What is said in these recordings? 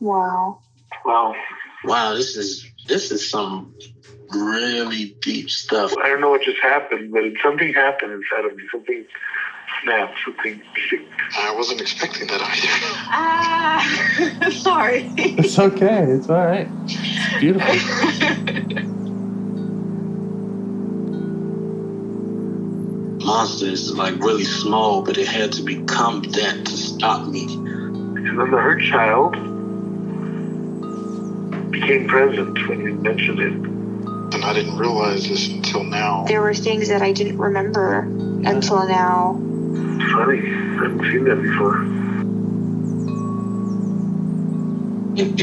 Wow. Wow, this is some really deep stuff. I don't know what just happened, but something happened inside of me. Something snapped, something. I wasn't expecting that either. Sorry. It's okay. It's all right. It's beautiful. Monster is like really small, but it had to become that to stop me. And then the hurt child became present when you mentioned it. And I didn't realize this until now. There were things that I didn't remember until now. Funny, I haven't seen that before. It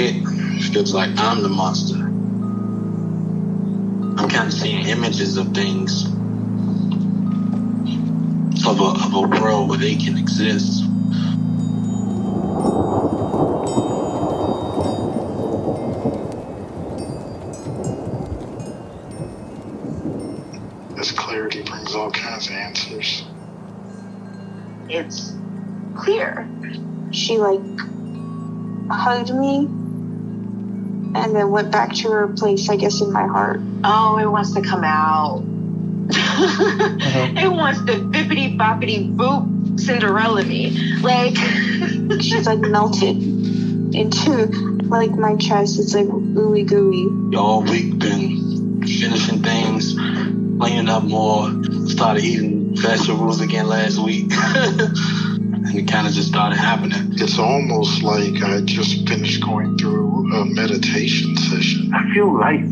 feels like I'm the monster. I'm kind of seeing images of things. Of a world where they can exist. This clarity brings all kinds of answers. It's clear. She hugged me and then went back to her place, I guess, in my heart. Oh, it wants to come out. It wants to bippity boppity boop Cinderella me. She's melted into my chest. It's ooey gooey. All week been finishing things, cleaning up more, started eating vegetables again last week. And it kind of just started happening. It's almost like I just finished going through a meditation session. I feel light.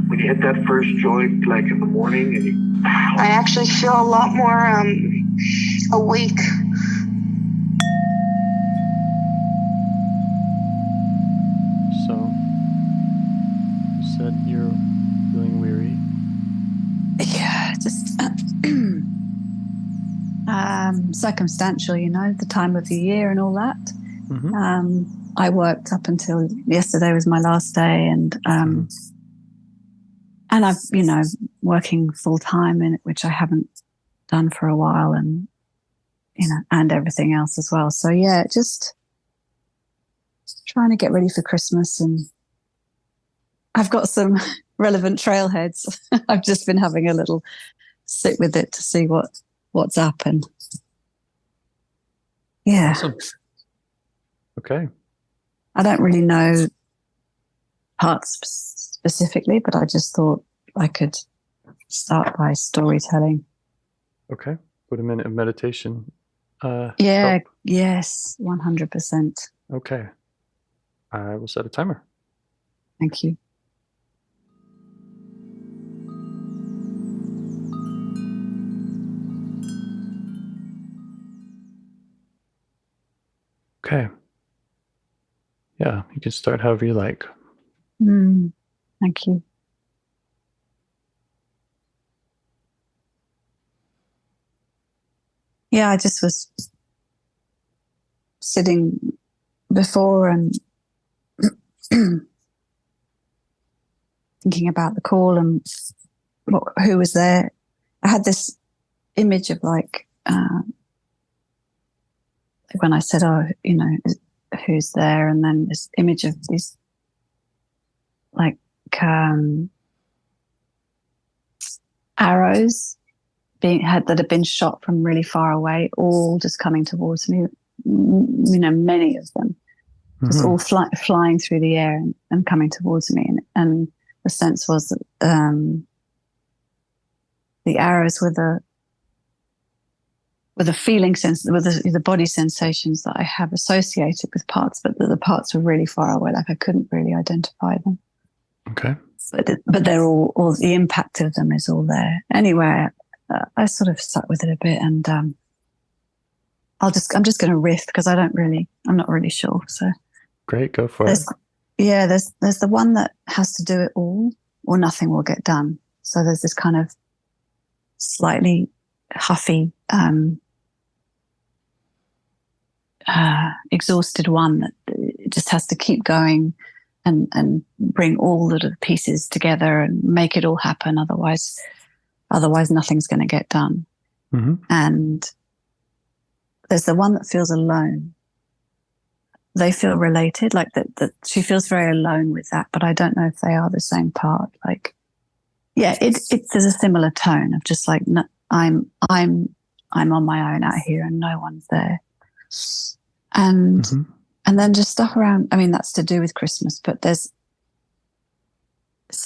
When you hit that first joint, in the morning, and I actually feel a lot more awake. So, you said you're feeling weary. Yeah, just circumstantial, the time of the year and all that. Mm-hmm. I worked up until yesterday was my last day, and and I've, working full time in it, which I haven't done for a while, and, and everything else as well. So yeah, just trying to get ready for Christmas, and I've got some relevant trailheads. I've just been having a little sit with it to see what's up, and yeah. Awesome. Okay. I don't really know parts specifically, but I just thought I could start by storytelling. Okay. Would a minute of meditation help? Yes, 100%. Okay. I will set a timer. Thank you. Okay. Yeah, you can start however you like. Thank you. Yeah, I just was sitting before and thinking about the call and who was there. I had this image of when I said, who's there? And then this image of these arrows that had been shot from really far away, all just coming towards me. Many of them, just all flying through the air and coming towards me. And the sense was that the arrows were the feeling sense, with the body sensations that I have associated with parts, but the parts were really far away. I couldn't really identify them. Okay. But they're all the impact of them is all there. Anyway, I sort of sat with it a bit, and I'm just going to riff because I'm not really sure. So great, go for it. There's the one that has to do it all, or nothing will get done. So there's this kind of slightly huffy, exhausted one that just has to keep going and bring all the pieces together and make it all happen. Otherwise nothing's going to get done. Mm-hmm. And there's the one that feels alone. they feel related, like that she feels very alone with that, but I don't know if they are the same part. Like, yeah, there's a similar tone of just like, no, I'm on my own out here and no one's there. And then just stuff around, I mean, that's to do with Christmas, but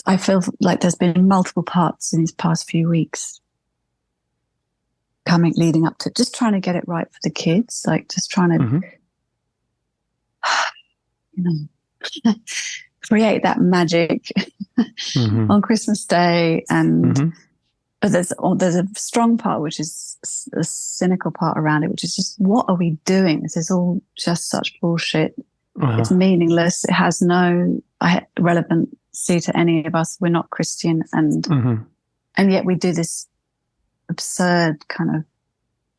I feel like there's been multiple parts in these past few weeks leading up to just trying to get it right for the kids, like just trying to, you know, create that magic on Christmas Day. And but there's a strong part, which is a cynical part around it, which is just, what are we doing? This is all just such bullshit. It's meaningless. It has no relevancy to any of us. We're not Christian, and yet we do this absurd kind of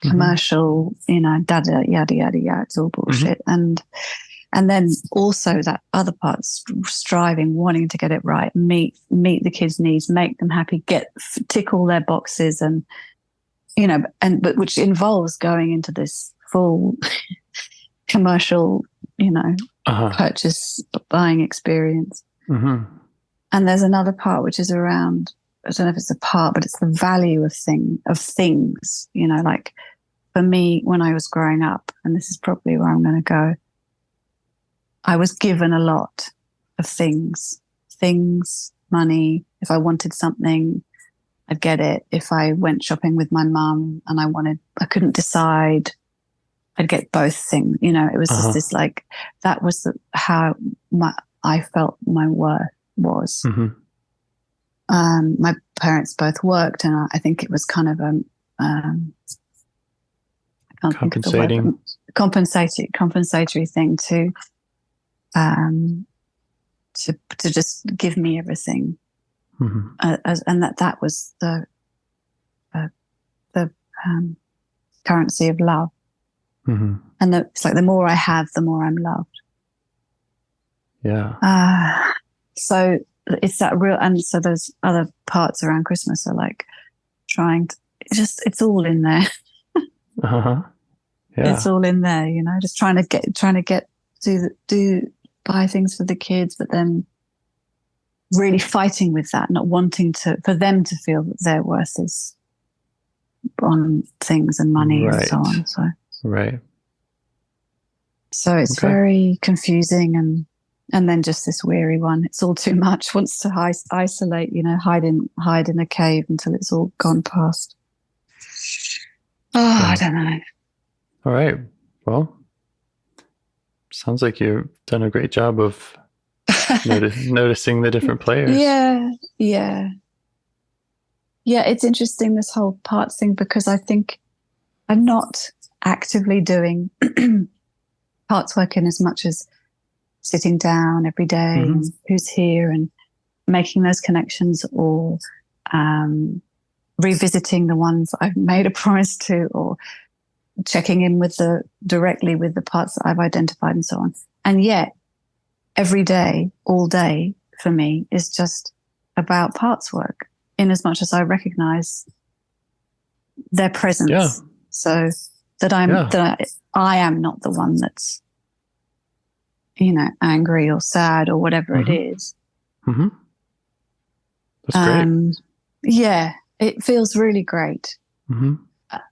commercial, you know, yada yada yada. It's all bullshit. And then also that other part, striving, wanting to get it right, meet the kids' needs, make them happy, tick all their boxes, and you know, but which involves going into this full commercial, you know, purchase buying experience. And there's another part which is around, I don't know if it's a part, but it's the value of things, you know, like for me, when I was growing up, and this is probably where I'm going to go, I was given a lot of things, money. If I wanted something, I'd get it. If I went shopping with my mum and I couldn't decide, I'd get both things. You know, it was just this, like, that was how I felt my worth was. My parents both worked, and I think it was kind of I can't think of the word, compensatory thing to just give me everything, and that was the currency of love. And it's like the more I have, the more I'm loved. Yeah. So it's that real, and so those other parts around Christmas are like trying to it's all in there. Yeah. It's all in there, you know, just trying to get do buy things for the kids, but then really fighting with that, not wanting for them to feel that their worth is on things and money and so on. So it's very confusing, and then just this weary one. It's all too much. Wants to isolate, you know, hide in a cave until it's all gone past. I don't know. All right. Well, sounds like you've done a great job of noticing the different players. Yeah. It's interesting, this whole parts thing, because I think I'm not actively doing parts work in as much as sitting down every day and who's here and making those connections, or revisiting the ones I've made a promise to, or checking in directly with the parts that I've identified and so on. And yet every day, all day for me is just about parts work, in as much as I recognize their presence. So that I am not the one that's, you know, angry or sad or whatever it is. That's great. Yeah, it feels really great.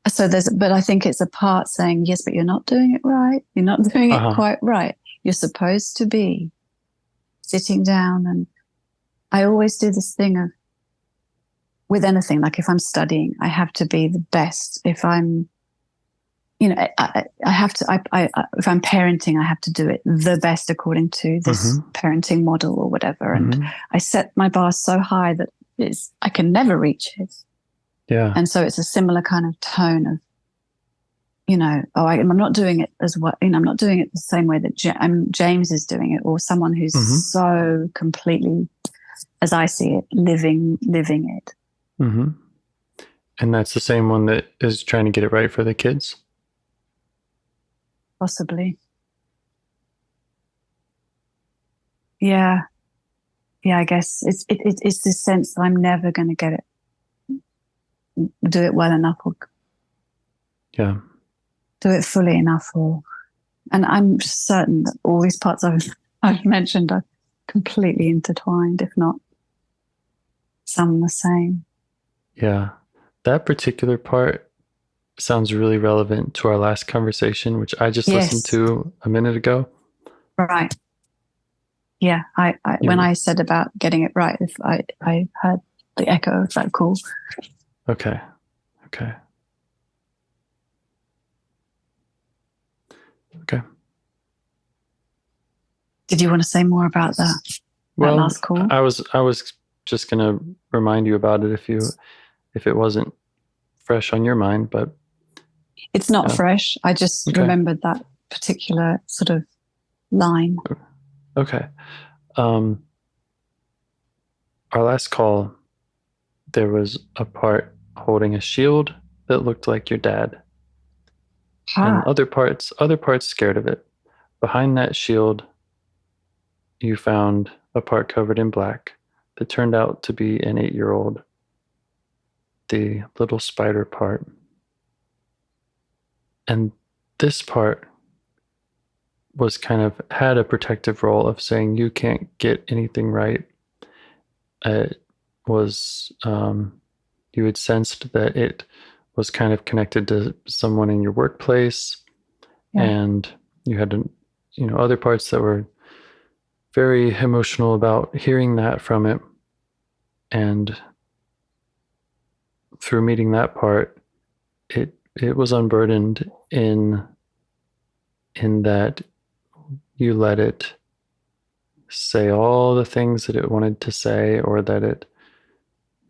So but I think it's a part saying, yes, but you're not doing it right. You're not doing it quite right. You're supposed to be sitting down. And I always do this thing of, with anything, like if I'm studying, I have to be the best. If I'm, you know, I have to, if I'm parenting, I have to do it the best according to this parenting model or whatever. And I set my bar so high that I can never reach it. Yeah. And so it's a similar kind of tone of, you know, I'm not doing it as well, you know, I'm not doing it the same way that James is doing it, or someone who's so completely, as I see it, living it. And that's the same one that is trying to get it right for the kids? Possibly. Yeah, I guess it's this sense that I'm never going to do it well enough, or do it fully enough, or And I'm certain that all these parts I've mentioned are completely intertwined, if not some the same. Yeah. That particular part sounds really relevant to our last conversation, which I just listened to a minute ago. Right. Yeah. When I said about getting it right, if I heard the echo of that call. Okay. Did you want to say more about that last call? I was just gonna remind you about it if it wasn't fresh on your mind, but it's not fresh. I just remembered that particular sort of line. Okay. Our last call, there was a part holding a shield that looked like your dad. And other parts scared of it. Behind that shield, you found a part covered in black that turned out to be an 8-year-old. The little spider part. And this part was kind of had a protective role of saying you can't get anything right. It was, you had sensed that it was kind of connected to someone in your workplace, and you had, other parts that were very emotional about hearing that from it. And through meeting that part, it was unburdened in that you let it say all the things that it wanted to say, or that it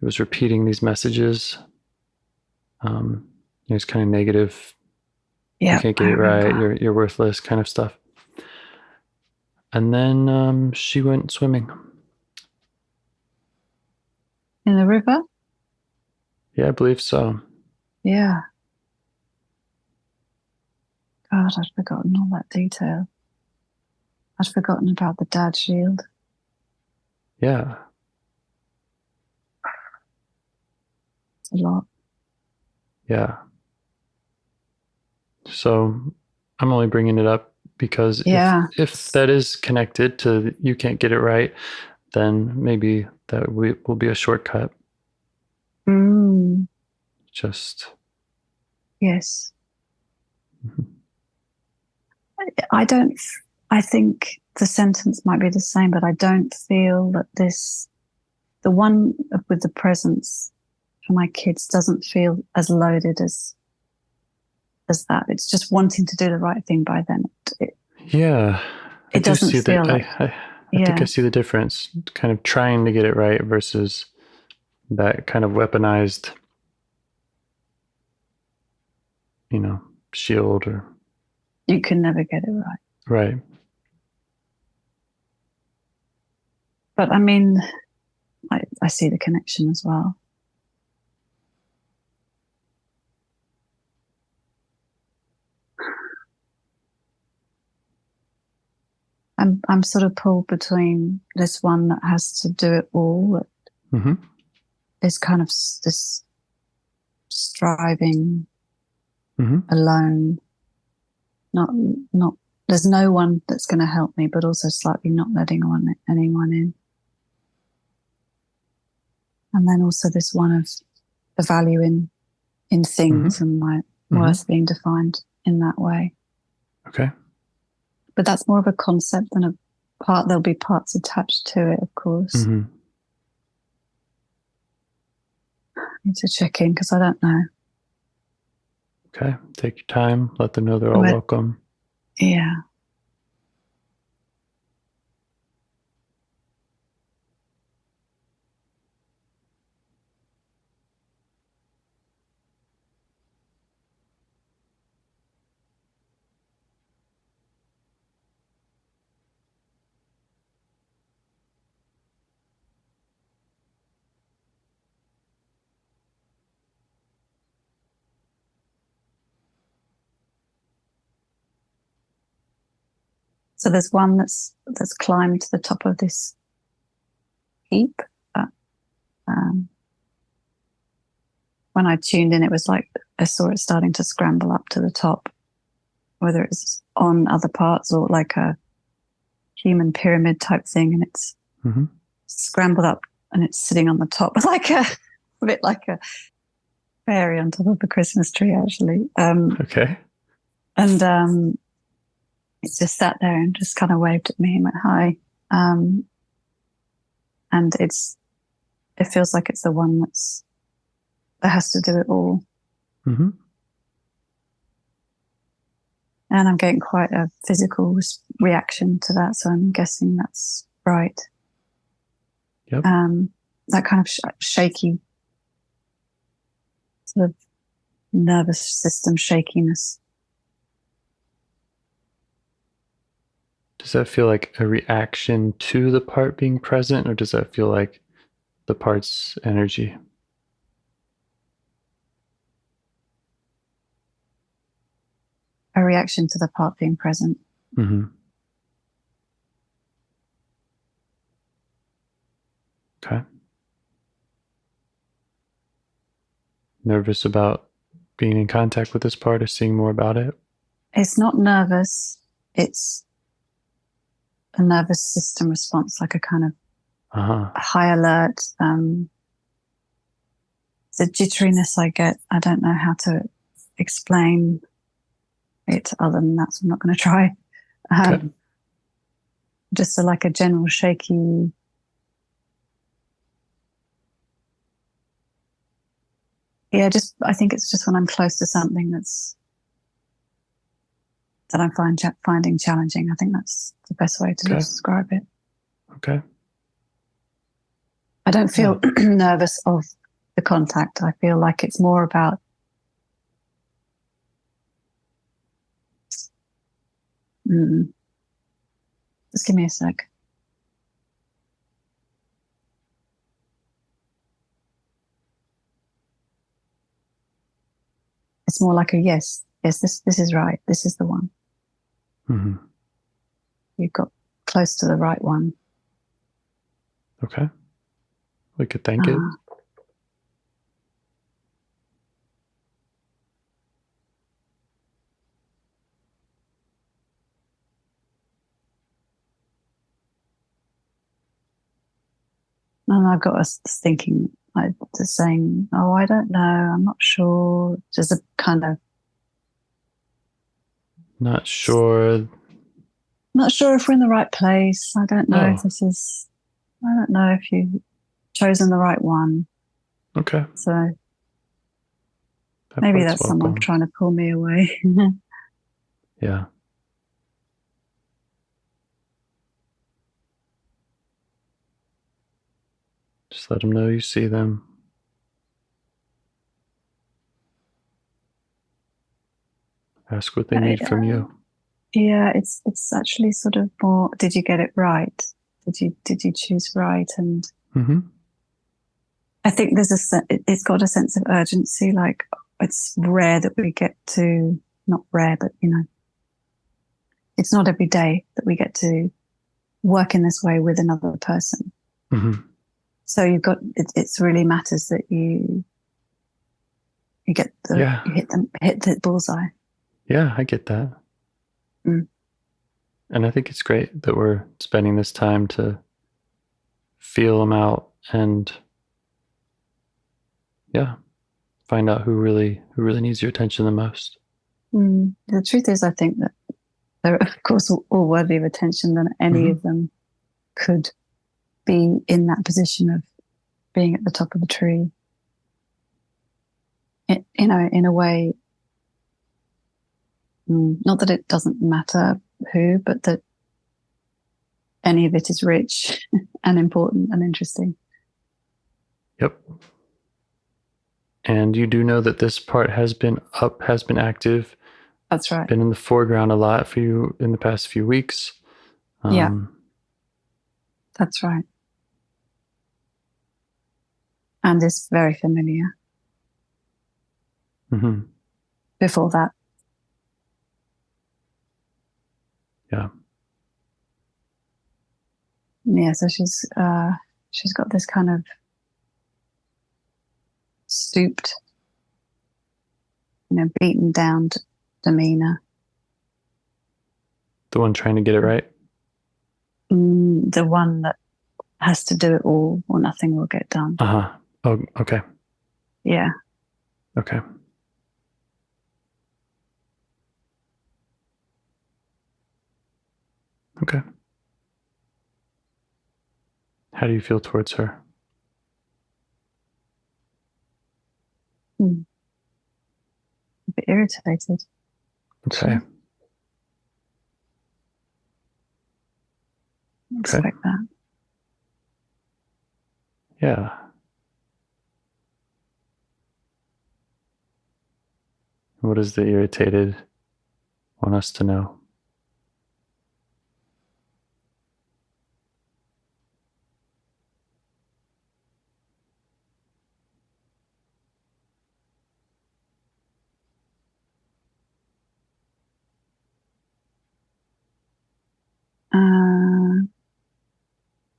was repeating these messages. It's kind of negative. You can't get it right. You're worthless, kind of stuff. And then she went swimming in the river. Yeah, I believe so. Yeah. God, I'd forgotten all that detail. I'd forgotten about the dad shield. Yeah. It's a lot. Yeah. So I'm only bringing it up because if that is connected to you can't get it right, then maybe that will be a shortcut. Just. Yes. I think the sentence might be the same, but I don't feel that the one with the presents for my kids doesn't feel as loaded as that. It's just wanting to do the right thing by them. It doesn't feel like... I think I see the difference, kind of trying to get it right versus that kind of weaponized, shield or... You can never get it right. Right. But I mean, I see the connection as well. I'm sort of pulled between this one that has to do it all. That is kind of this striving alone. Not. There's no one that's going to help me, but also slightly not letting anyone in. And then also this one of the value in things and my worth being defined in that way. Okay. But that's more of a concept than a part. There'll be parts attached to it, of course. I need to check in because I don't know. Okay. Take your time. Let them know they're all welcome. Yeah. So there's one that's climbed to the top of this heap. When I tuned in, it was like I saw it starting to scramble up to the top, whether it's on other parts, or like a human pyramid type thing, and it's scrambled up and it's sitting on the top like a bit like a fairy on top of a Christmas tree, actually. Okay. And it just sat there and just kind of waved at me and went hi. And it feels like it's the one that has to do it all. Mm-hmm. And I'm getting quite a physical reaction to that, so I'm guessing that's right. Yep. That kind of shaky, sort of nervous system shakiness. Does that feel like a reaction to the part being present, or does that feel like the part's energy? A reaction to the part being present. Mm-hmm. Okay. Nervous about being in contact with this part or seeing more about it? It's not nervous. It's a nervous system response, like a kind of high alert. The jitteriness I get, I don't know how to explain it other than that, so I'm not going to try. Okay. Just like a general shaky, I think it's just when I'm close to something that I'm finding challenging. I think that's the best way to describe it. Okay. I don't feel nervous of the contact. I feel like it's more about just give me a sec. It's more like a yes, this is right. This is the one. Mm-hmm. You've got close to the right one. Okay. We could thank it. And I've got us thinking, like, just saying, oh, I don't know, I'm not sure. Just a kind of Not sure if we're in the right place. I don't know if I don't know if you've chosen the right one. Okay. So maybe that's someone trying to pull me away. Yeah. Just let them know you see them. Ask what they need from you. Yeah, it's actually sort of more, did you get it right? Did you choose right? And I think it's got a sense of urgency. Like, it's rare that we get to, not rare, but it's not every day that we get to work in this way with another person. Mm-hmm. So you've got, it really matters that you get you hit the bullseye. Yeah, I get that. And I think it's great that we're spending this time to feel them out and find out who really needs your attention the most. The truth is, I think that they're, of course, all worthy of attention, than any of them could be in that position of being at the top of the tree. In a way, not that it doesn't matter who, but that any of it is rich and important and interesting. Yep. And you do know that this part has been active. That's right. Been in the foreground a lot for you in the past few weeks. Yeah. That's right. And is very familiar. Mm-hmm. Before that. Yeah. Yeah, so she's got this kind of stooped, beaten down demeanor. The one trying to get it right? The one that has to do it all or nothing will get done. Uh-huh. Oh, okay. Yeah. Okay. Okay. How do you feel towards her? A bit irritated. Okay. I expect that. Yeah. What does the irritated want us to know?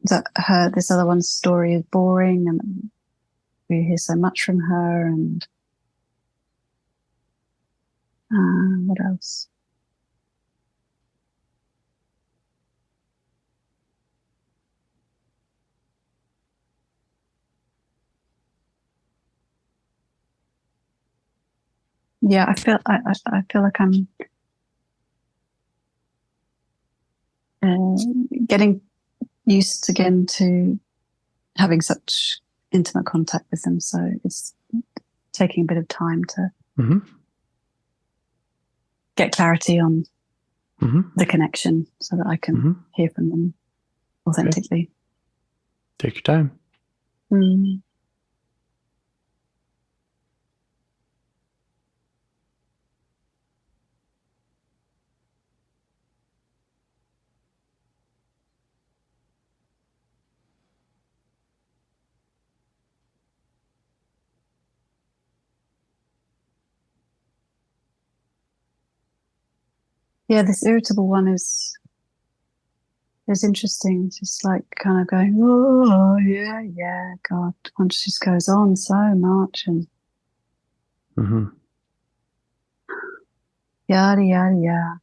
That this other one's story is boring and we hear so much from her, and what else? Yeah, I feel like I'm getting used again to having such intimate contact with them, so it's taking a bit of time to get clarity on the connection so that I can hear from them authentically. Okay. Take your time. Yeah, this irritable one is interesting. It's just like kind of going, oh yeah, God. One just goes on so much and yada yada yada.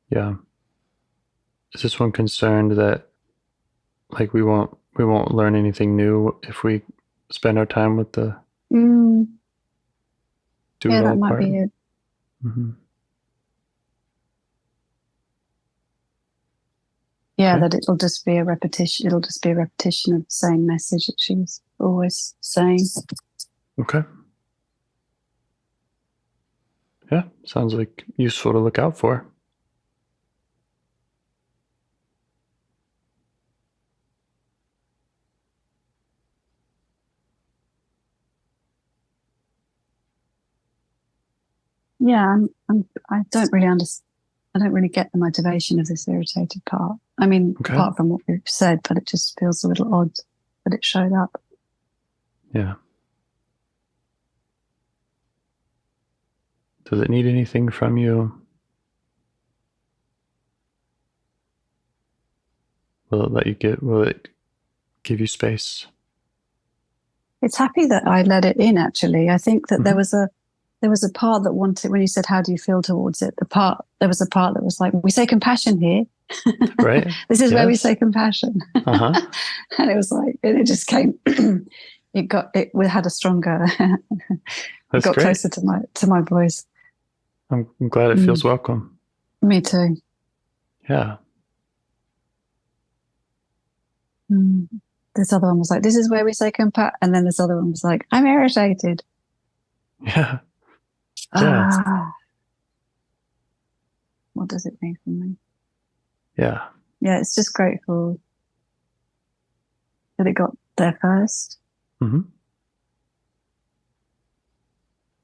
Yeah. Is this one concerned that like we won't learn anything new if we spend our time with the do it all that might part? be it. Yeah, okay. That it'll just be a repetition. It'll just be a repetition of the same message that she's always saying. Okay. Yeah, sounds like useful to look out for. Yeah, I don't really understand. I don't really get the motivation of this irritated part. I mean, apart from what we've said, but it just feels a little odd that it showed up. Yeah. Does it need anything from you? Will it give you space? It's happy that I let it in, actually. I think that there was a part that wanted, when you said, how do you feel towards it? There was a part that was like, we say compassion here. Right. This is where we say compassion. And it was like, it just came, we had a stronger, it got great. closer to my voice. I'm glad it feels welcome. Me too. Yeah. This other one was like, this is where we say compat. And then this other one was like, I'm irritated. Yeah. Yeah. What does it mean for me? Yeah. Yeah, it's just grateful that it got there first. That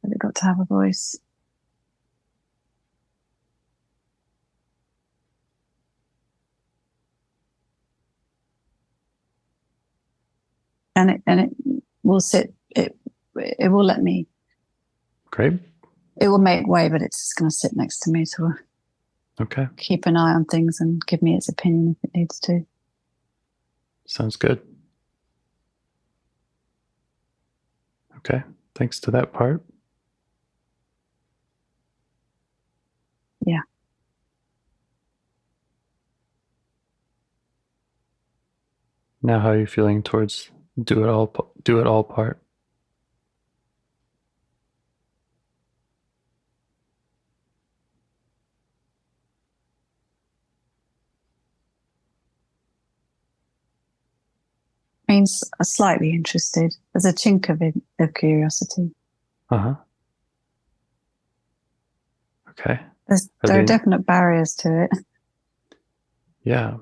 it got to have a voice. And it will sit, it will let me. Great. It will make way, but it's just going to sit next to me to keep an eye on things and give me its opinion if it needs to. Sounds good. Okay. Thanks to that part. Yeah. Now, how are you feeling towards do it all part? Means slightly interested. There's a chink of curiosity. Uh-huh. Okay. There are definite barriers to it. Yeah.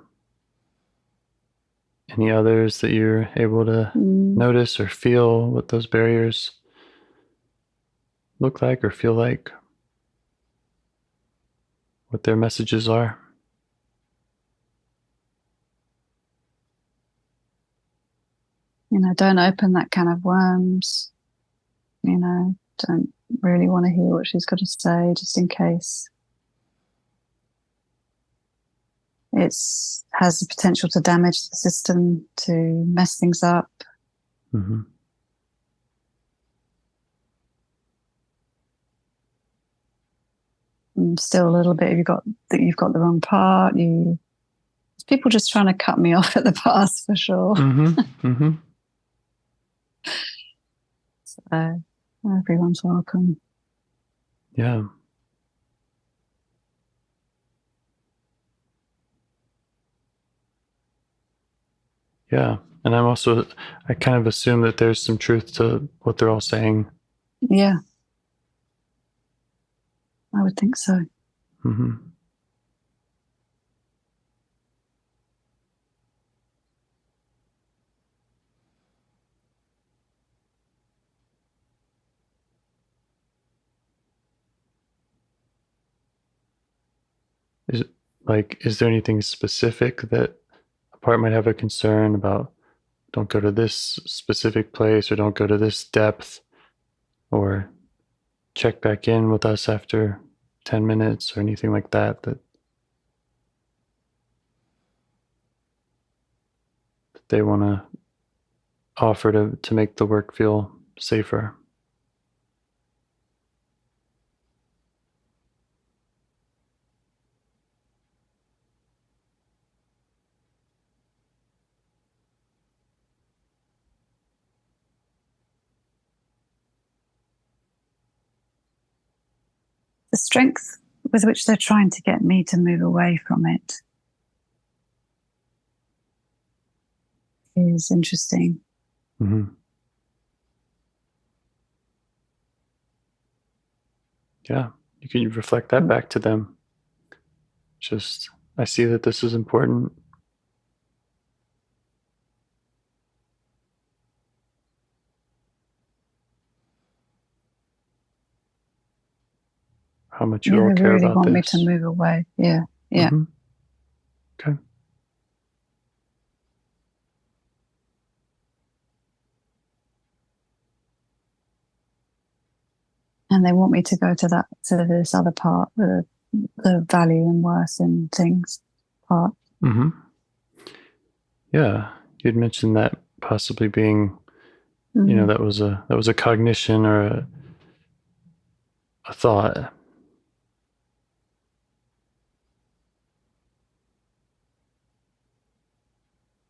Any others that you're able to notice or feel what those barriers look like or feel like? What their messages are? Don't open that can of worms. Don't really want to hear what she's got to say, just in case. It has the potential to damage the system, to mess things up. Mm-hmm. Still a little bit. You've got the wrong part. People just trying to cut me off at the pass for sure. Mm-hmm. Mm-hmm. So everyone's welcome. Yeah. Yeah. And I kind of assume that there's some truth to what they're all saying. Yeah. I would think so. Mm-hmm. Is there anything specific that a part might have a concern about? Don't go to this specific place, or don't go to this depth, or check back in with us after 10 minutes or anything like that they want to offer to make the work feel safer? The strength with which they're trying to get me to move away from it is interesting. Mm-hmm. Yeah, you can reflect that back to them. Just, I see that this is important. How much you all they care really about want this. me to move away. Yeah. Mm-hmm. Okay. And they want me to go to this other part, the value and worth in things part. Mm-hmm. Yeah, you'd mentioned that possibly being, that was a cognition or a thought.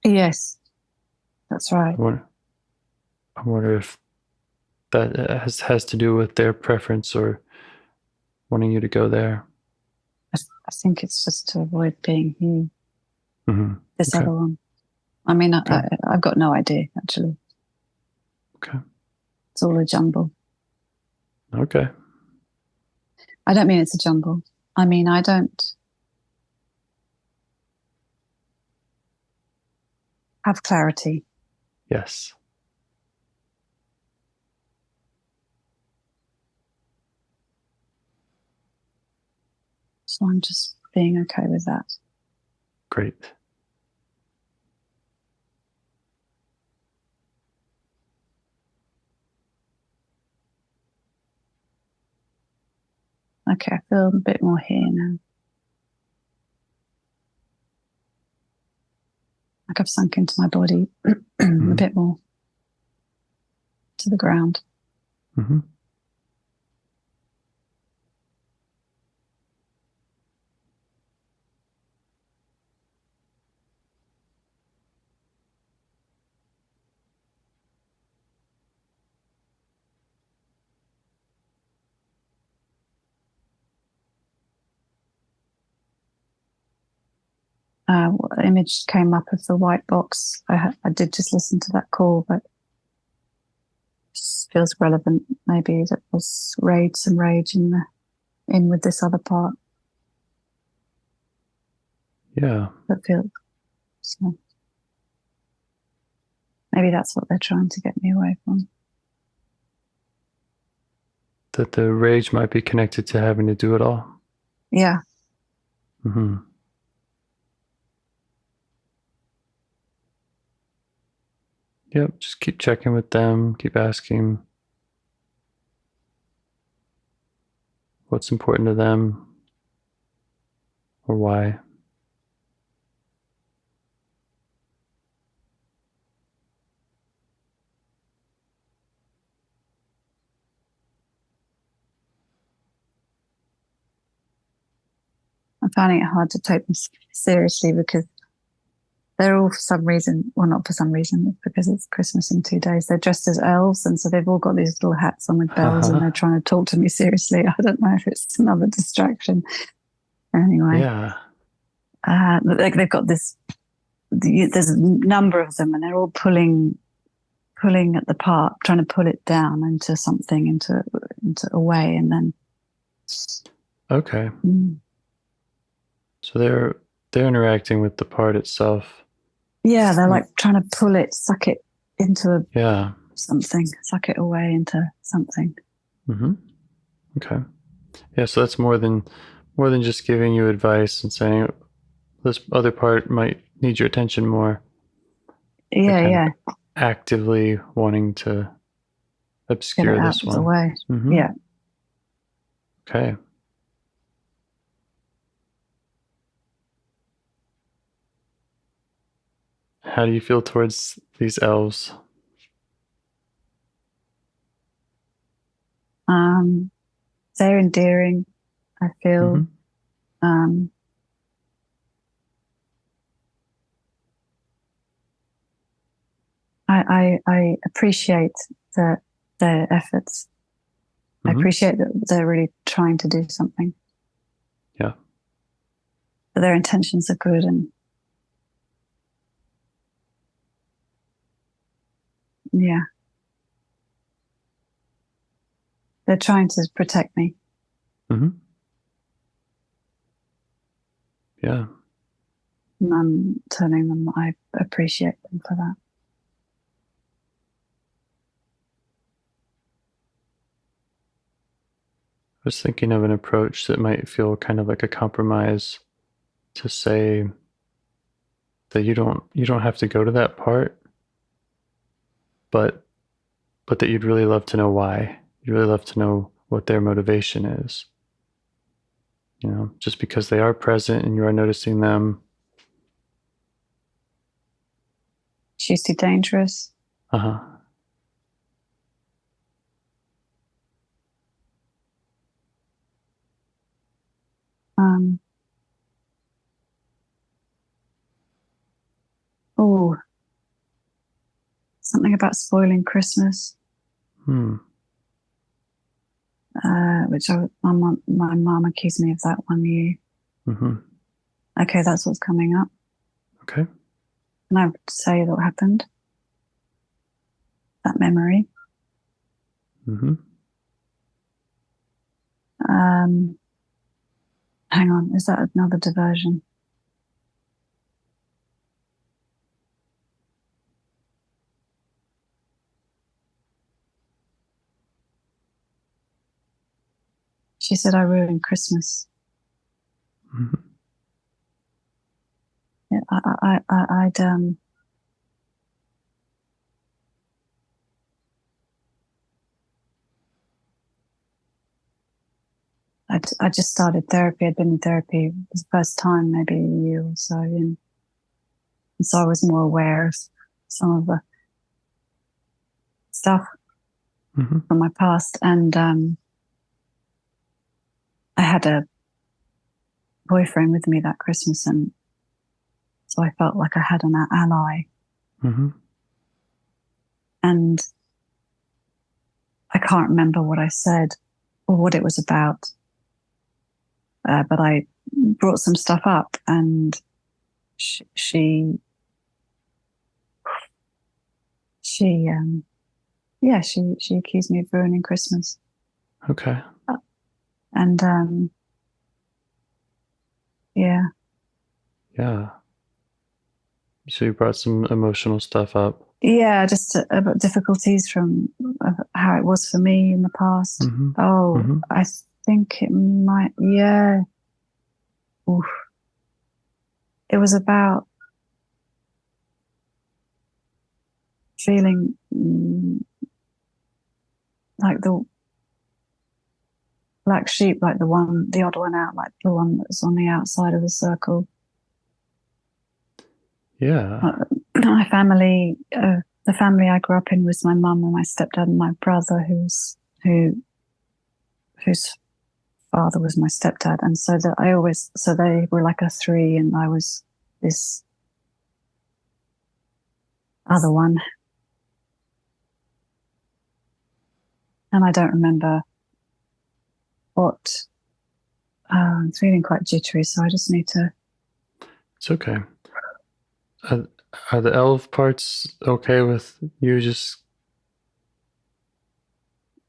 Yes, that's right. I wonder if that has to do with their preference or wanting you to go there. I think it's just to avoid being here. Mm-hmm. This other one. I mean, I've got no idea, actually. Okay. It's all a jumble. Okay. I don't mean it's a jumble. I mean, I don't have clarity. Yes. So I'm just being okay with that. Great. Okay, I feel a bit more here now. Like I've sunk into my body a bit more to the ground. Mm-hmm. image came up of the white box. I did just listen to that call, but it feels relevant. Maybe that was some rage in with this other part. Yeah. That feels so. Maybe that's what they're trying to get me away from. That the rage might be connected to having to do it all. Yeah. Mm-hmm. Yep, just keep checking with them, keep asking what's important to them or why. I'm finding it hard to take them seriously because they're all, for some reason, well, not for some reason, it's because it's Christmas in 2 days. They're dressed as elves, and so they've all got these little hats on with bells, and they're trying to talk to me seriously. I don't know if it's another distraction. Anyway, Yeah. they've got this. There's a number of them, and they're all pulling at the part, trying to pull it down into something, into a way, and then. Okay. So they're interacting with the part itself. Yeah, they're like trying to pull it, suck it into something, suck it away into something. Mm-hmm. Okay. Yeah, so that's more than just giving you advice and saying this other part might need your attention more. Yeah. Actively wanting to obscure Get it this out one. of the way. Mm-hmm. Yeah. Okay. How do you feel towards these elves? They're endearing, I feel. Mm-hmm. I appreciate their efforts. Mm-hmm. I appreciate that they're really trying to do something. Yeah. But their intentions are good, and yeah. They're trying to protect me. Mm-hmm. Yeah. And I'm telling them I appreciate them for that. I was thinking of an approach that might feel kind of like a compromise to say that you don't have to go to that part, but that you'd really love to know why. You'd really love to know what their motivation is. You know, just because they are present and you are noticing them. She's too dangerous. Uh-huh. Something about spoiling Christmas. Which my mom accused me of that one year. Mm-hmm. Okay, that's what's coming up. Okay. And I would say that happened. That memory. Mm-hmm. Hang on, is that another diversion? She said I ruined Christmas. Mm-hmm. Yeah, I just started therapy. I'd been in therapy for the first time, maybe a year or so in. And so I was more aware of some of the stuff from my past. And I had a boyfriend with me that Christmas, and so I felt like I had an ally. Mm-hmm. And I can't remember what I said or what it was about. But I brought some stuff up, and she accused me of ruining Christmas. Okay. And yeah. So you brought some emotional stuff up. Yeah, just about difficulties from how it was for me in the past. Mm-hmm. Oh, Mm-hmm. I think it might, yeah. Oof. It was about feeling like the black sheep, like the odd one out, like the one that's on the outside of the circle. Yeah. My family, the family I grew up in was my mum and my stepdad and my brother, whose father was my stepdad, and so they were like a three, and I was this other one, and I don't remember what. I'm feeling quite jittery, so I just need to. It's okay. Are the elf parts okay with you just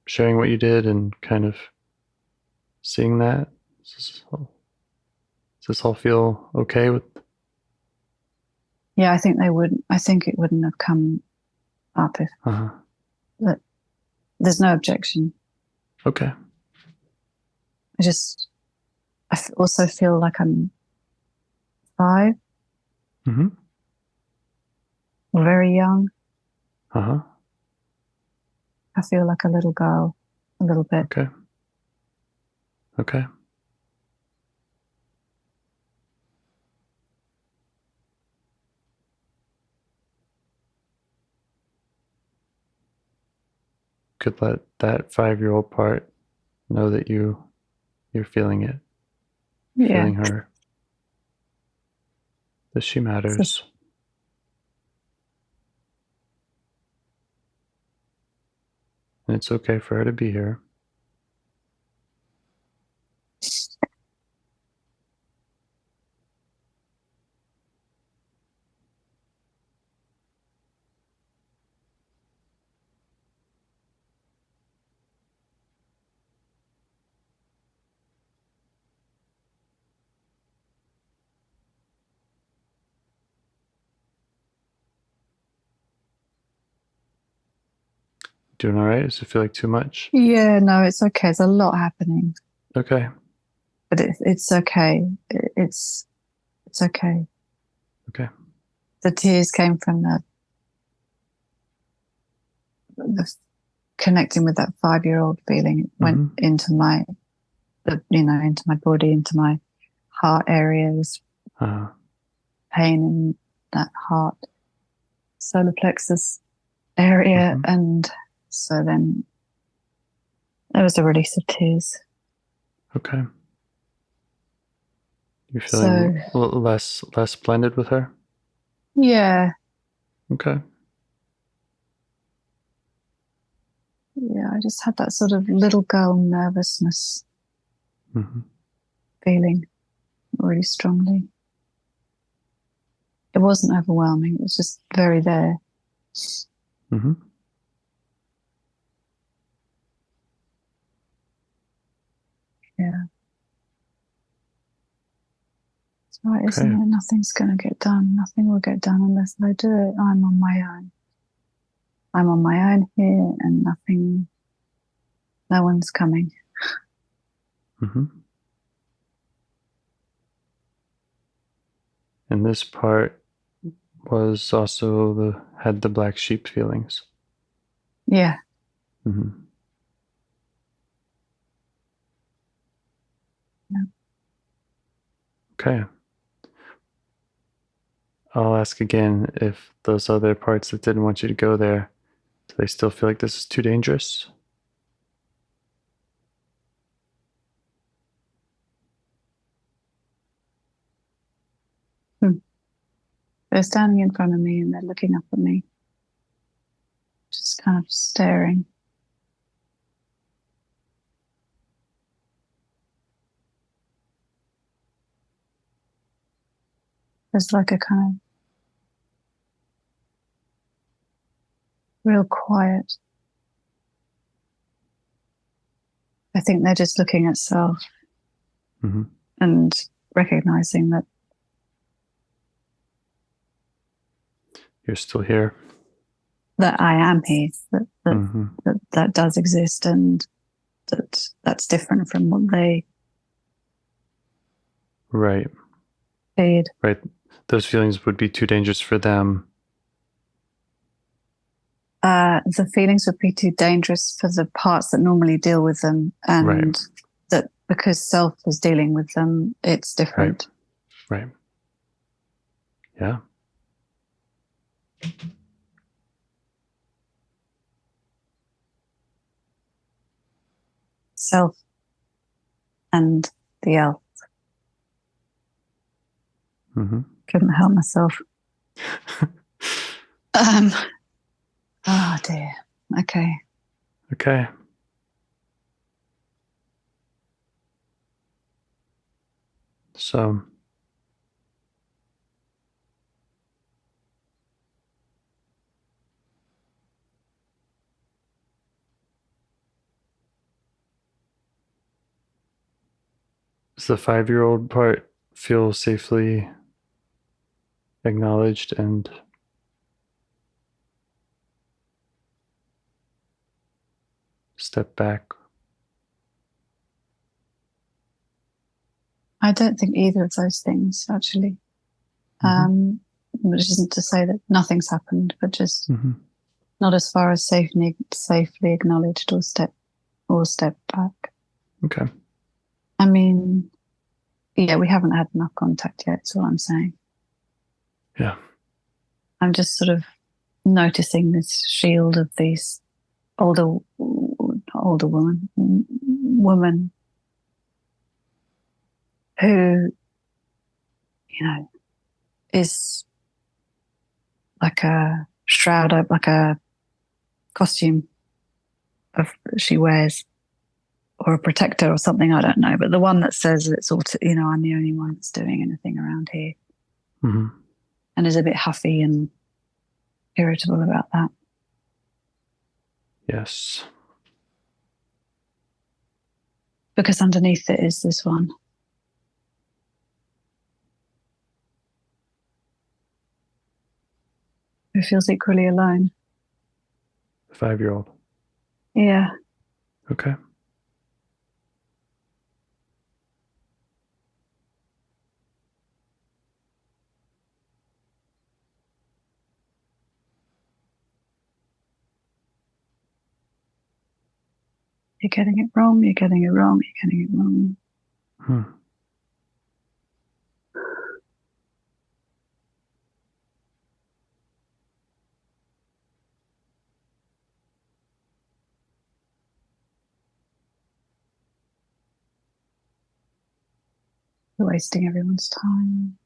sharing what you did and kind of seeing that? Does this all feel okay with? Yeah, I think they would. I think it wouldn't have come up if. But there's no objection. Okay. I also feel like I'm 5. Mm-hmm. Very young. Uh-huh. I feel like a little girl, a little bit. Okay. Could let that 5-year-old part know that you're feeling it. Yeah. Feeling her. That she matters. And it's okay for her to be here. Doing all right? Does it feel like too much? Yeah, no, it's okay. There's a lot happening. Okay. But it's okay. It's okay. Okay. The tears came from the connecting with that 5-year-old feeling. It went into my body, into my heart areas. Pain in that heart, solar plexus area, and so then there was a release of tears. Okay. You're feeling a little less blended with her? Yeah. Okay. Yeah, I just had that sort of little girl nervousness feeling really strongly. It wasn't overwhelming. It was just very there. Yeah. It's right, isn't it? Nothing's going to get done. Nothing will get done unless I do it. I'm on my own. I'm on my own here, and no one's coming. And this part was also had the black sheep feelings. Yeah. Yeah. Okay. I'll ask again if those other parts that didn't want you to go there, do they still feel like this is too dangerous? They're standing in front of me and they're looking up at me, just kind of staring. There's like a kind of real quiet. I think they're just looking at self and recognizing that you're still here. That I am here, that does exist, and that's different from what they feed. Right. Those feelings would be too dangerous for them. The feelings would be too dangerous for the parts that normally deal with them, and that because self is dealing with them, it's different. Right. Yeah. Self and the elf. Couldn't help myself. Oh dear. Okay. So does the 5-year-old part feel safely acknowledged and step back? I don't think either of those things, actually. Which isn't to say that nothing's happened, but just not as far as safely acknowledged or step back. Okay. I mean, yeah, we haven't had enough contact yet, is what I'm saying. Yeah. I'm just sort of noticing this shield of these older woman who, is like a shroud, like a costume she wears, or a protector or something, I don't know. But the one that says it's all, I'm the only one that's doing anything around here, and is a bit huffy and irritable about that. Yes. Because underneath it is this one. Who feels equally alone. The 5-year-old. Yeah. Okay. You're getting it wrong, you're getting it wrong, you're getting it wrong. You're wasting everyone's time.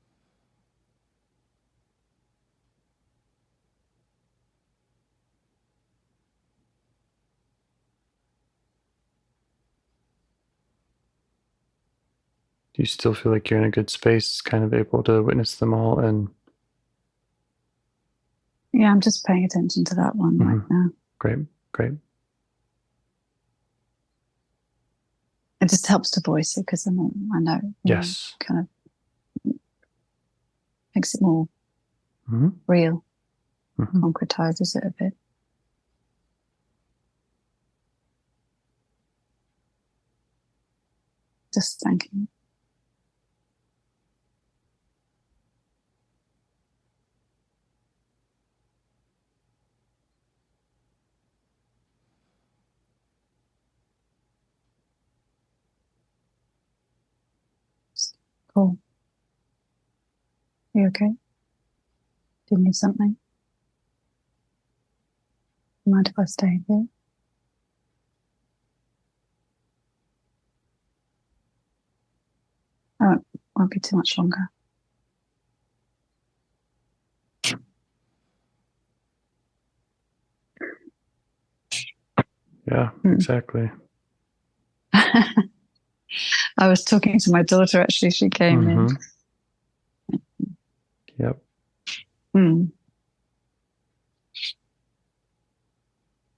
Do you still feel like you're in a good space, kind of able to witness them all? And yeah, I'm just paying attention to that one right now. Great. It just helps to voice it because I know. Yes. Kind of makes it more real, concretizes it a bit. Just thanking you. Cool. Are you okay? Do you need something? Mind if I stay here? Won't be too much longer. Yeah, exactly. I was talking to my daughter, actually. She came in. Yep.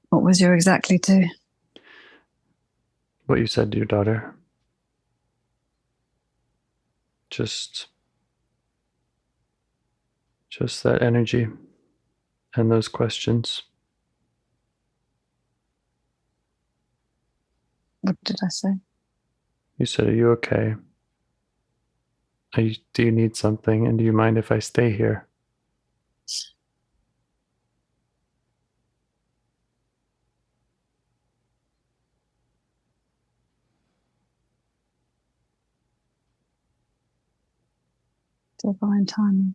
What was your exactly to? What you said to your daughter. Just that energy and those questions. What did I say? You said, "Are you okay? Do you need something? And do you mind if I stay here?" Divine timing.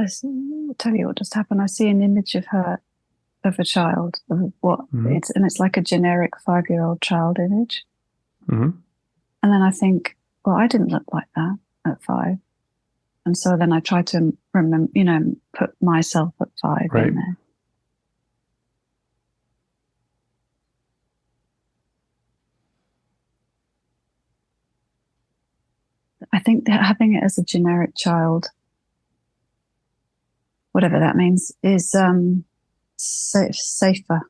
I'll tell you what just happened. I see an image of her, of a child, of what it's like a generic 5-year-old child image. Mm-hmm. And then I think, well, I didn't look like that at 5. And so then I try to remember, put myself at 5 in there. I think that having it as a generic child, whatever that means, is safer.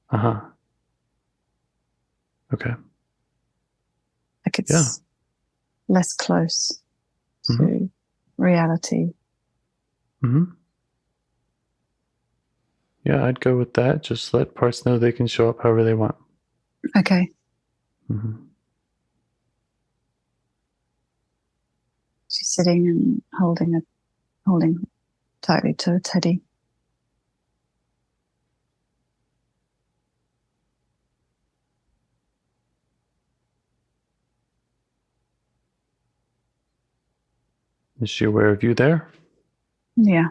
Uh-huh. Okay. Like it's less close to reality. Mm-hmm. Yeah, I'd go with that. Just let parts know they can show up however they want. Okay. Mm-hmm. She's sitting and holding tightly to a teddy. Is she aware of you there? Yeah.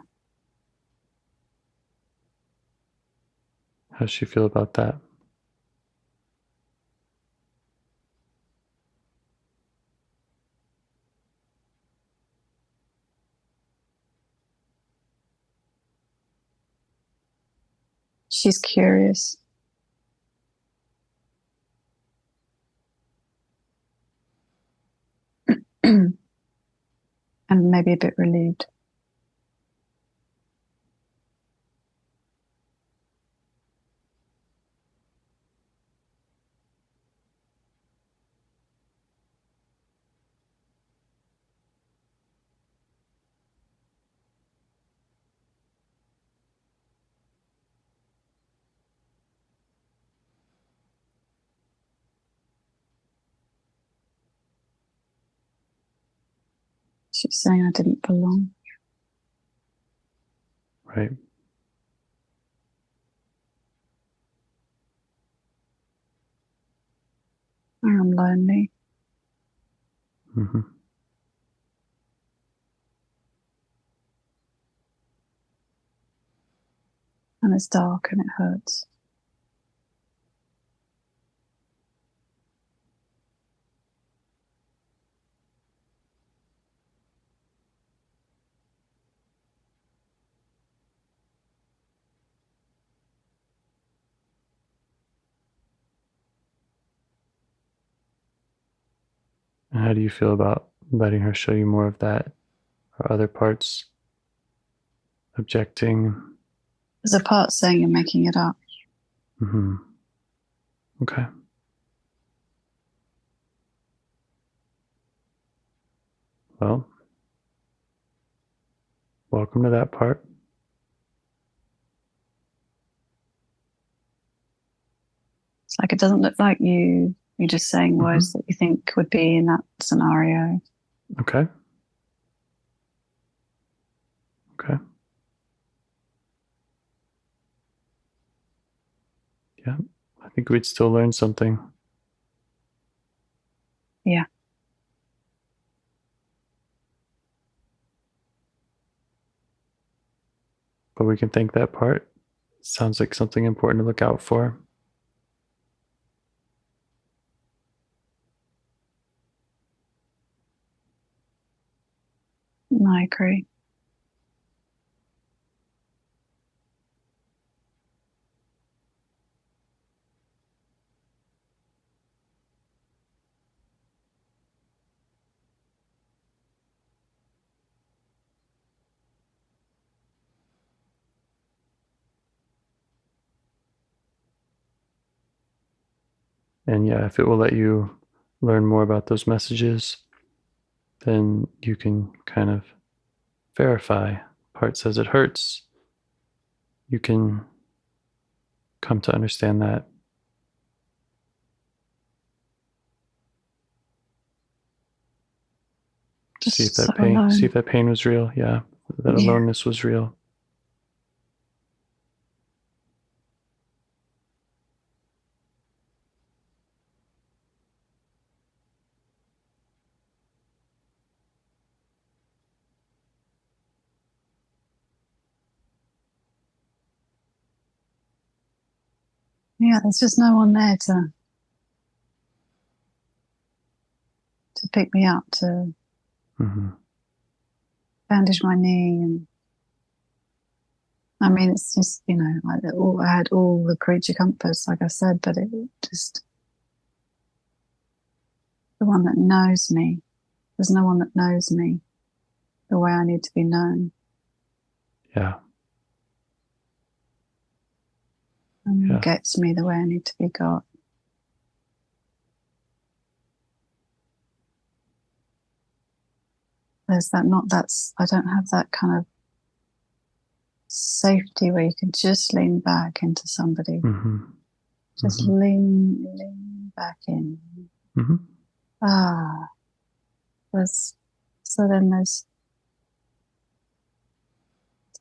How's she feel about that? She's curious. And maybe a bit relieved. She's saying I didn't belong. Right. I'm lonely. Mm-hmm. And it's dark and it hurts. And how do you feel about letting her show you more of that, or other parts objecting? There's a part saying you're making it up. Mm-hmm. Okay. Well, welcome to that part. It's like it doesn't look like you're just saying words that you think would be in that scenario. Okay. Okay. Yeah. I think we'd still learn something. Yeah. But we can thank that part. Sounds like something important to look out for. I agree. And yeah, if it will let you learn more about those messages, then you can kind of verify. Part says it hurts. You can come to understand that. Just see if that so pain alone. see if that pain was real. Yeah, that aloneness was real. Yeah, there's just no one there to pick me up, to bandage my knee. And I mean, it's just, I had all the creature comforts, like I said, but it just, the one that knows me. There's no one that knows me the way I need to be known. Yeah. And gets me the way I need to be got. There's that, I don't have that kind of safety where you can just lean back into somebody. Just lean back in.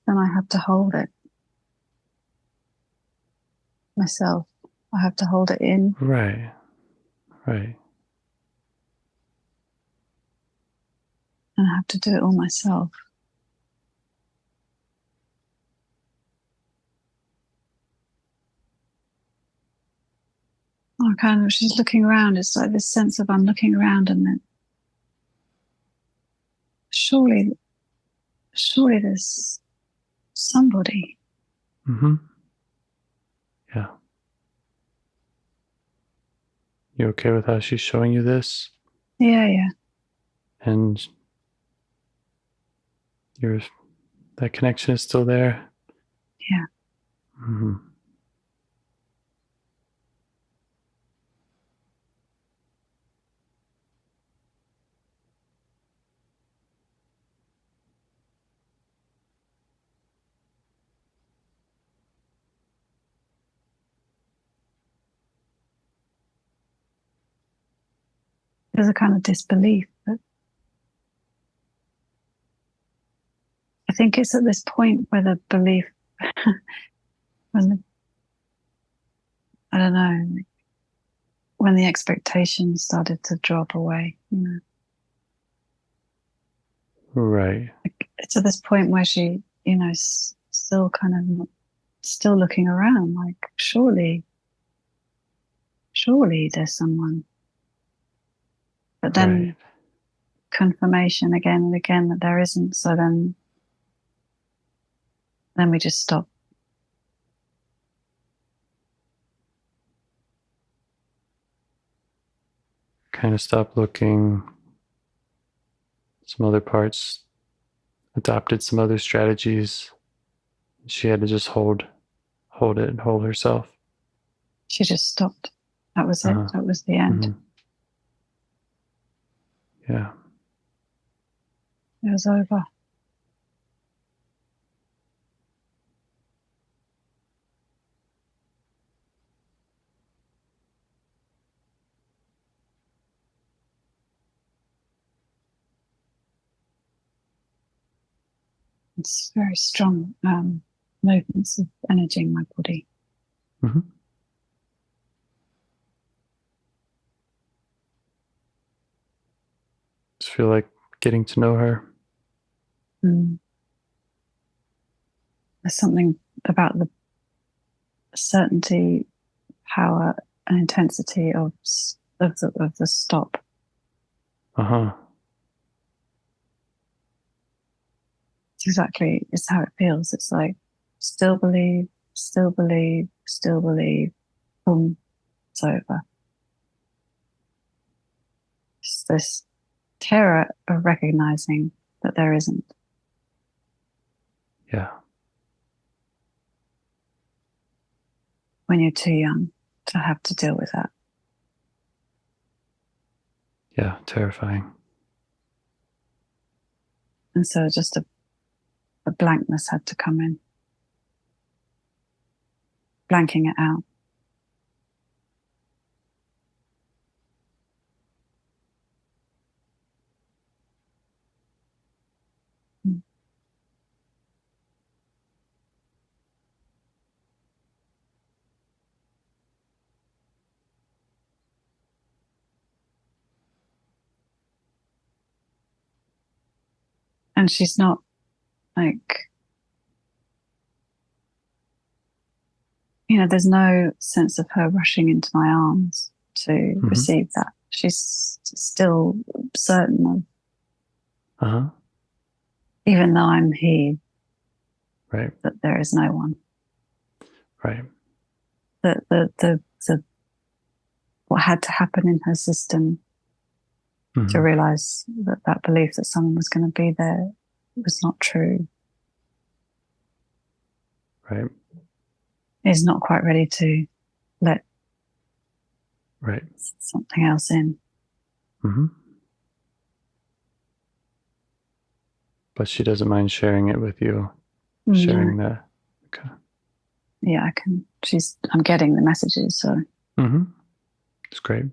Then I have to hold it myself. I have to hold it in. Right. And I have to do it all myself. She's looking around. It's like this sense of I'm looking around, and then surely there's somebody. Yeah. You okay with how she's showing you this? Yeah. And that connection is still there? Yeah. There's a kind of disbelief, but I think it's at this point where the belief, when the expectations started to drop away, Right. It's at this point where she, still kind of still looking around, like surely there's someone. But then confirmation again and again that there isn't. So then we just stop. Kind of stop looking. Some other parts adopted some other strategies. She had to just hold it and hold herself. She just stopped. That was it. That was the end. Yeah. It was over. It's very strong movements of energy in my body. Just feel like getting to know her. There's something about the certainty, power, and intensity of the stop. exactly, it's how it feels. It's like, still believe, still believe, still believe, boom, it's over. It's this terror of recognizing that there isn't. Yeah. When you're too young to have to deal with that. Yeah, terrifying. And so just a blankness had to come in, blanking it out. And she's not like, there's no sense of her rushing into my arms to receive that. She's still certain of, even though I'm here, right, that there is no one. right. The what had to happen in her system to realize that belief that someone was going to be there was not true. Right. Is not quite ready to let right something else in. But she doesn't mind sharing it with you. Sharing that. Okay. Yeah, I'm getting the messages, so. It's great.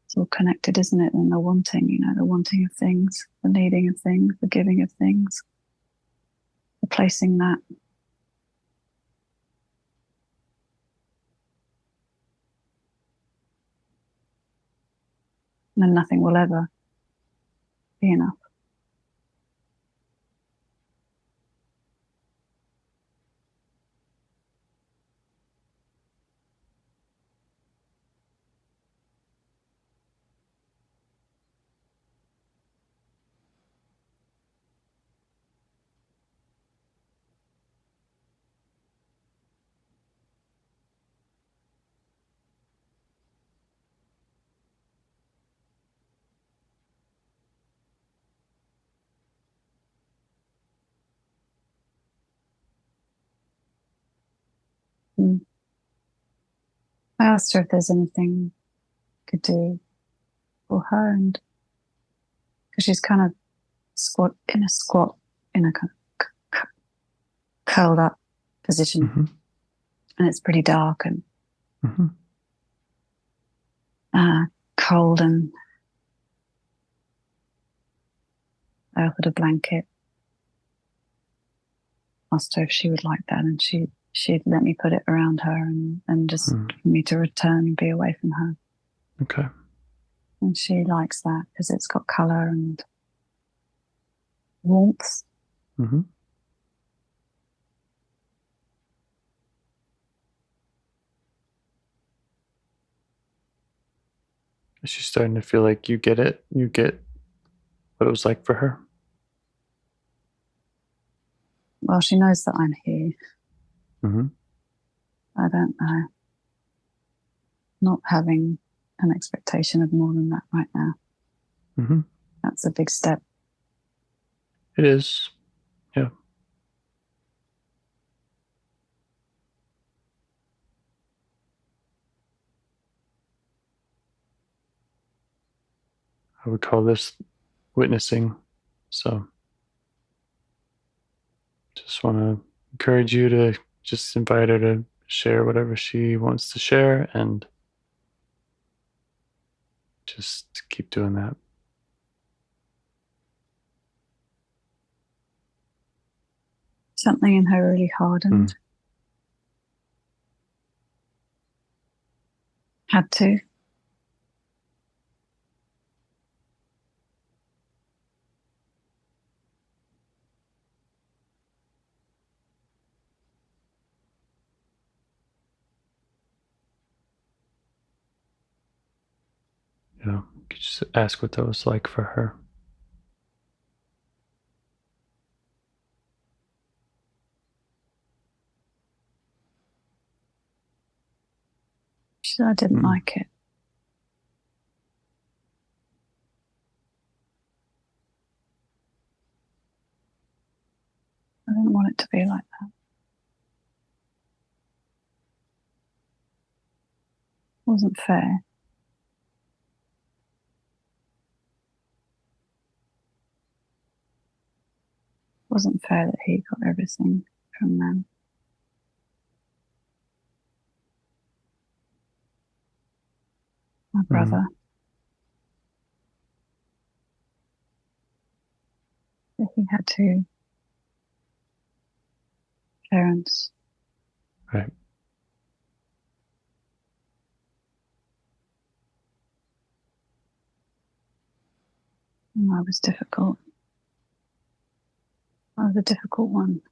It's all connected, isn't it? And the wanting, the wanting of things, the needing of things, the giving of things, replacing that. And then nothing will ever be enough. I asked her if there's anything I could do for her, and because she's kind of squat in a kind of curled up position, and it's pretty dark and cold, and I offered a blanket, asked her if she would like that, and she'd let me put it around her and just for me to return and be away from her. Okay. And she likes that because it's got color and warmth. Is she starting to feel like you get it? You get what it was like for her? Well, she knows that I'm here. I don't know. Not having an expectation of more than that right now. That's a big step. It is. Yeah. I would call this witnessing. So just want to encourage you to just invite her to share whatever she wants to share and just keep doing that. Something in her really hardened. Had to. Yeah, you could just ask what that was like for her. She said I didn't like it. I didn't want it to be like that. It wasn't fair. It wasn't fair that he got everything from them. My brother. He had two parents. Right. And I was difficult. I was a difficult one.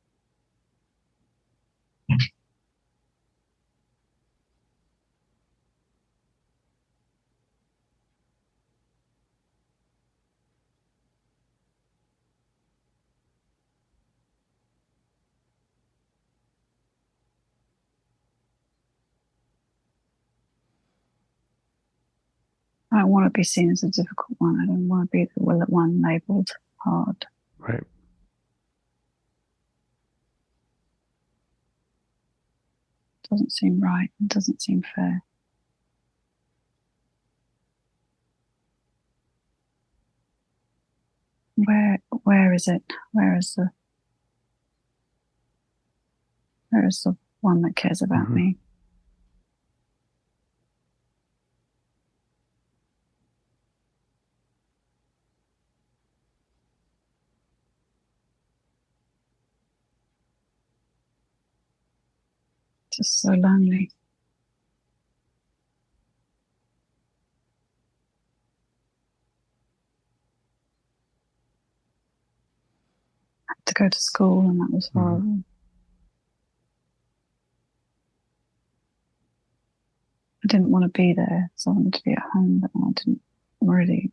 I don't want to be seen as a difficult one. I don't want to be the one labelled hard. Right. It doesn't seem right. It doesn't seem fair. Where is it? Where is the one that cares about me? Just so lonely. I had to go to school and that was horrible. I didn't want to be there, so I wanted to be at home, but I didn't really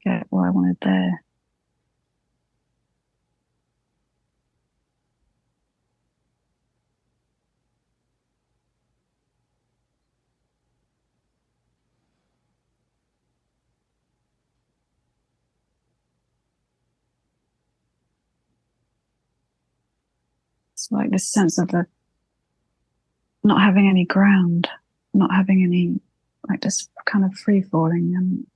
get what I wanted there. It's like this sense of the not having any ground, not having any, like just kind of free falling and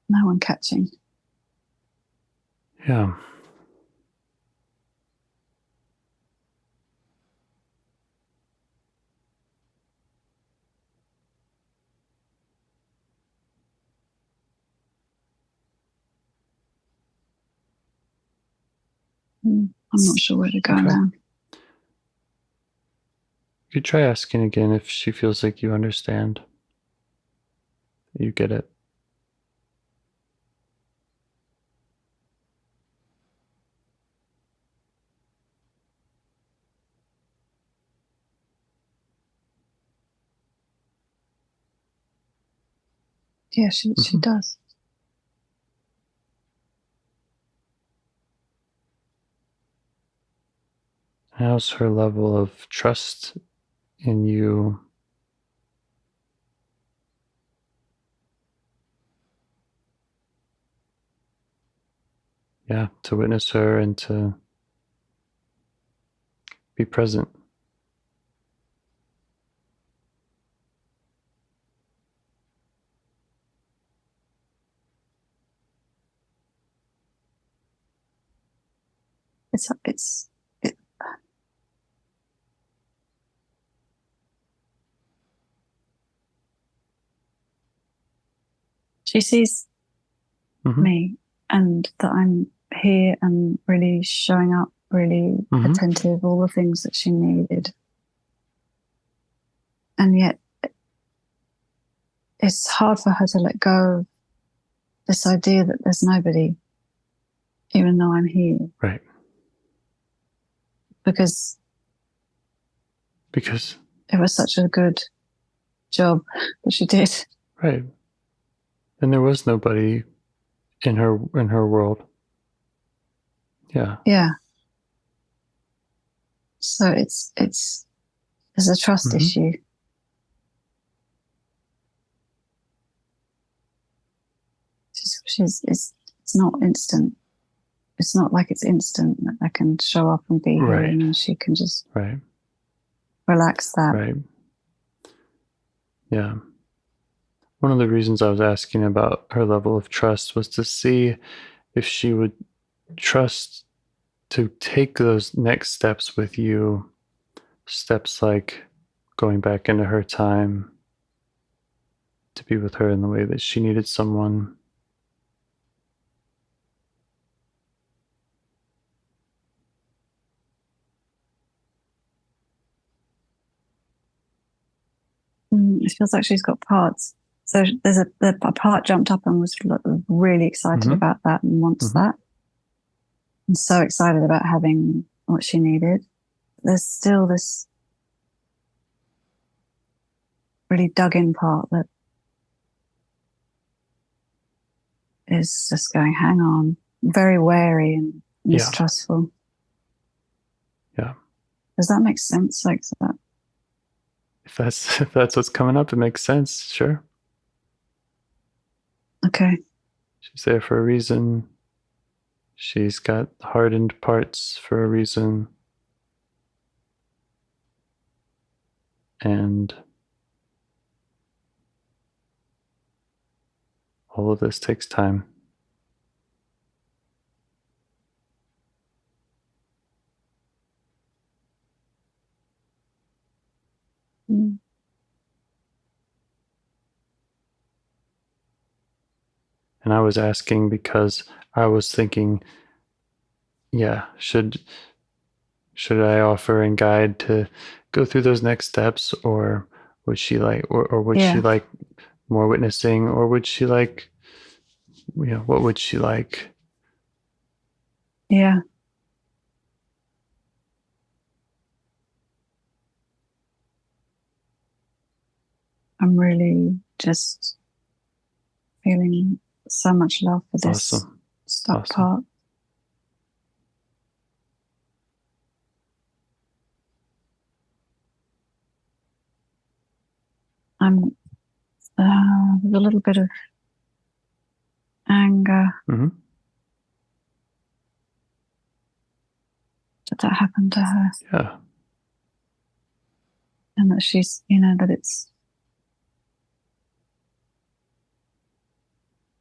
no one catching. Yeah. I'm not sure where to go now. You could try asking again if she feels like you understand. You get it. Yeah, she does. How's her level of trust in you? Yeah, to witness her and to be present. She sees me and that I'm here and really showing up, really attentive, all the things that she needed. And yet it's hard for her to let go of this idea that there's nobody, even though I'm here. Right. Because it was such a good job that she did. Right. And there was nobody in her world. Yeah. Yeah. So it's there's a trust issue. It's not instant. It's not like it's instant that I can show up and be here and then she can just relax that. Right. Yeah. One of the reasons I was asking about her level of trust was to see if she would trust to take those next steps with you, steps like going back into her time to be with her in the way that she needed someone. It feels like she's got parts. So there's a part jumped up and was really excited about that and wants that. And so excited about having what she needed. There's still this really dug in part that is just going, hang on, very wary and mistrustful. Yeah. Does that make sense? Like that? If that's what's coming up, it makes sense. Sure. Okay. She's there for a reason. She's got hardened parts for a reason. And all of this takes time. Mm. And I was asking because I was thinking, should I offer and guide to go through those next steps, or would she like, or would she like more witnessing, or would she like, what would she like? Yeah. I'm really just feeling so much love for this stuck part. I'm with a little bit of anger. Did that happen to her? Yeah. And that she's, that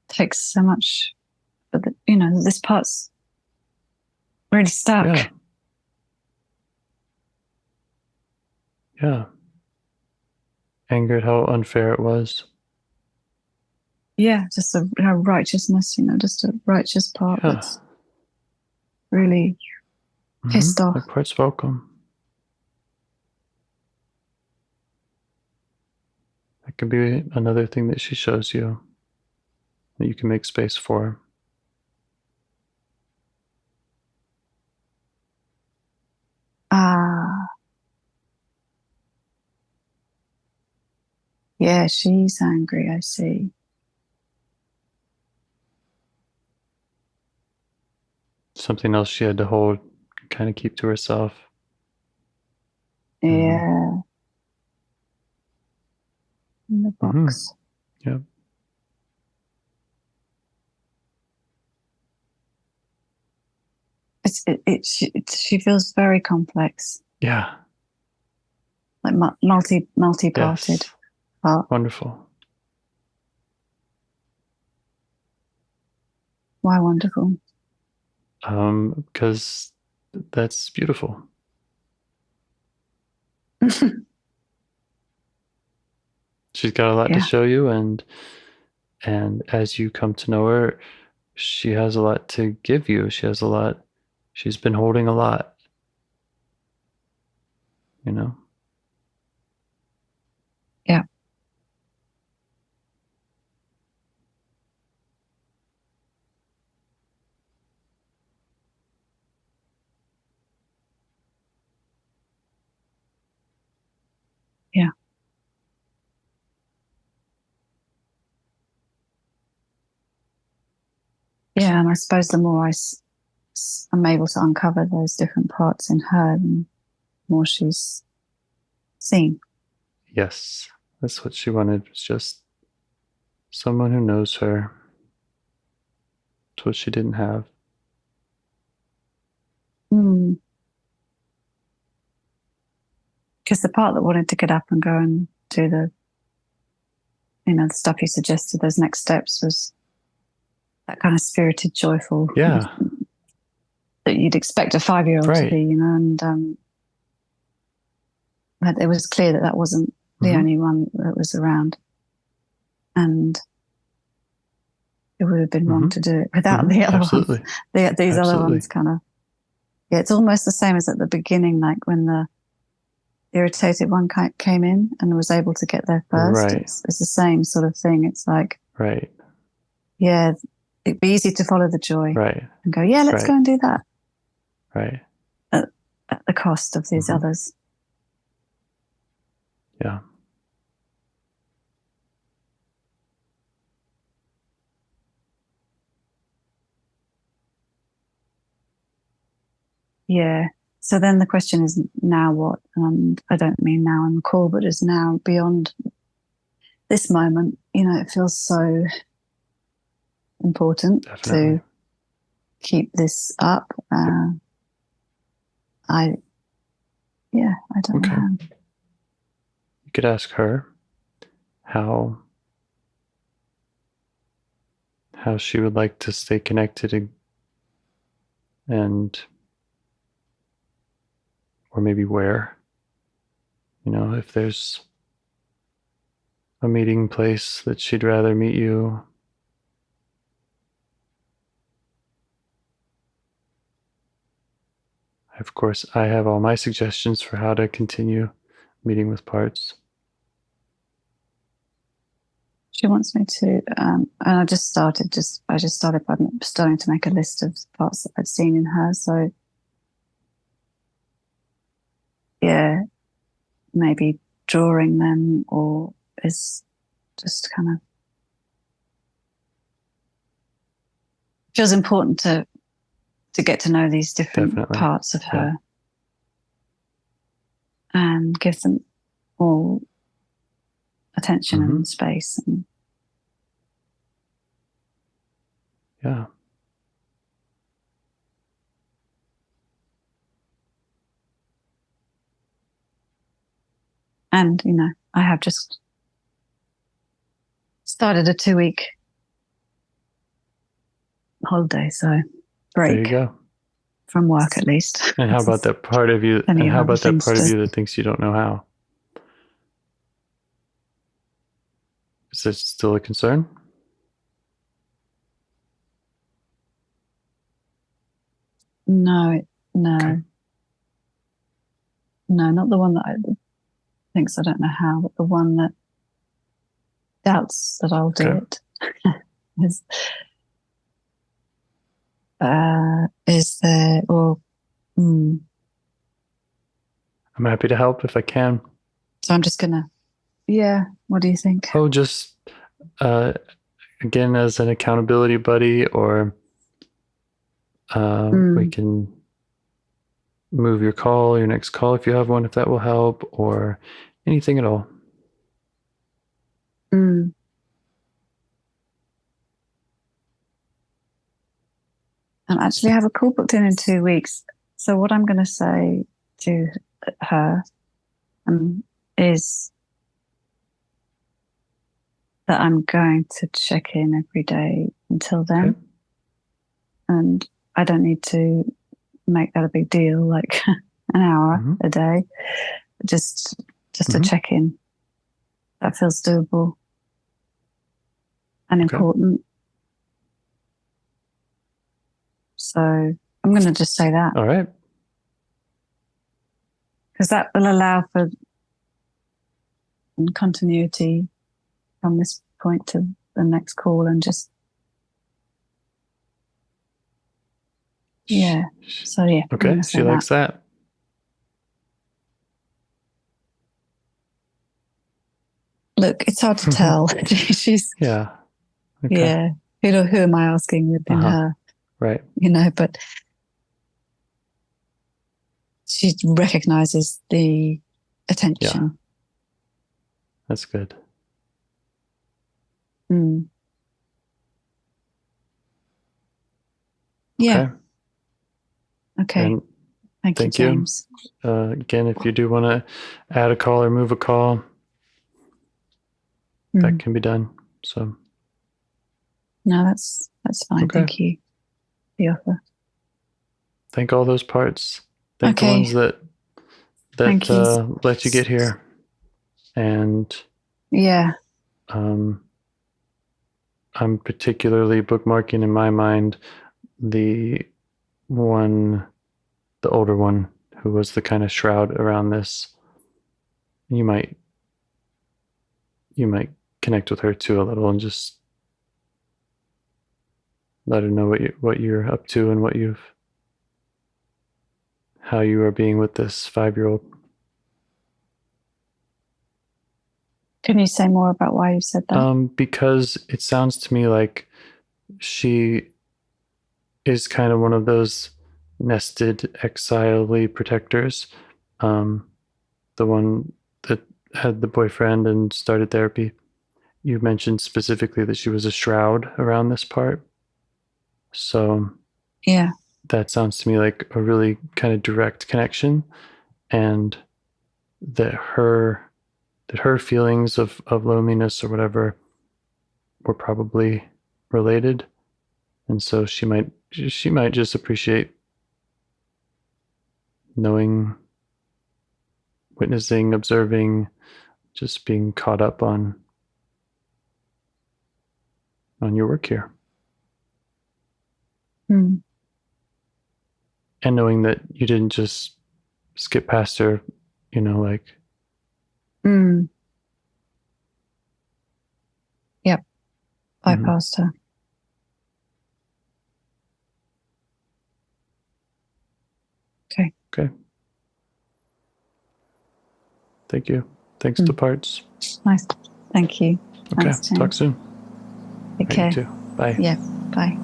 takes so much, but this part's really stuck. Yeah. Yeah. Anger at how unfair it was. Yeah, just a righteousness, just a righteous part that's really pissed off. That part's welcome. That could be another thing that she shows you that you can make space for. Yeah, she's angry, I see. Something else she had to hold, kind of keep to herself. Yeah. In the box. Yep. She feels very complex. Yeah. Like multi-parted. Yes. Wonderful. Why wonderful? Because that's beautiful. She's got a lot to show you, and as you come to know her, she has a lot to give you. She's been holding a lot. Yeah. Yeah. Yeah, and I suppose the more I'm able to uncover those different parts in her, the more she's seen. Yes, that's what she wanted, was just someone who knows her. It's what she didn't have. Because the part that wanted to get up and go and do the stuff you suggested, those next steps, was that kind of spirited, joyful, Yeah, that you'd expect a 5-year-old right. to be, and but it was clear that wasn't the only one that was around, and it would have been wrong to do it without the other Absolutely. ones. These other ones kind of, it's almost the same as at the beginning, like when the irritated one came in and was able to get there first. Right. It's the same sort of thing. It's like, right. Yeah, it'd be easy to follow the joy, right, and go, yeah, let's go and do that, right, at the cost of these others. Yeah. Yeah. So then the question is, now what? And I don't mean now on the call, but is now beyond this moment. It feels so important Definitely. to keep this up. I don't know how. You could ask her how she would like to stay connected, and or maybe where. If there's a meeting place that she'd rather meet you. Of course, I have all my suggestions for how to continue meeting with parts. She wants me to, and I just started by starting to make a list of parts that I'd seen in her. So, yeah, maybe drawing them, or is just kind of feels important to get to know these different parts of her, and give them all attention and space. Yeah. And, I have just started a 2-week holiday, so break. There you go. From work, at least. And how about that part of you? And how about that part of you that thinks you don't know how? Is this still a concern? No. Okay. No, not the one that thinks I don't know how, but the one that doubts that I'll do it. Is there, or I'm happy to help if I can. So I'm just gonna, what do you think? Oh, just again, as an accountability buddy, or we can move your next call if you have one, if that will help, or anything at all. And actually, I have a call booked in 2 weeks. So what I'm going to say to her is that I'm going to check in every day until then. Okay. And I don't need to make that a big deal, like an hour a day, just to check in. That feels doable and important. So I'm going to just say that. All right. Because that will allow for continuity from this point to the next call, and just, So, Okay, she likes that. Look, it's hard to tell. She's... Yeah. Okay. who am I asking within her? Right. But she recognizes the attention. Yeah. That's good. Mm. Yeah. Okay. And thank you, James. Again, if you do want to add a call or move a call, that can be done. So no, that's fine. Okay. Thank you for the offer. Thank all those parts. Thank the ones that Thank you. let you get here. And Yeah. I'm particularly bookmarking in my mind the older one who was the kind of shroud around this. You might connect with her too a little and just let her know what you're up to and how you are being with this 5-year-old. Can you say more about why you said that? Because it sounds to me like she is kind of one of those nested exile-y protectors. The one that had the boyfriend and started therapy. You mentioned specifically that she was a shroud around this part. So yeah, that sounds to me like a really kind of direct connection, and that her feelings of loneliness or whatever were probably related. And so she might just appreciate knowing, witnessing, observing, just being caught up on your work here. Mm. And knowing that you didn't just skip past her, like. Mm. Yep. Bypassed her. Okay. Thank you. Thanks to Parts. Nice. Thank you. Okay. Thanks, Talk soon. Take care. You too. Bye. Yeah. Bye.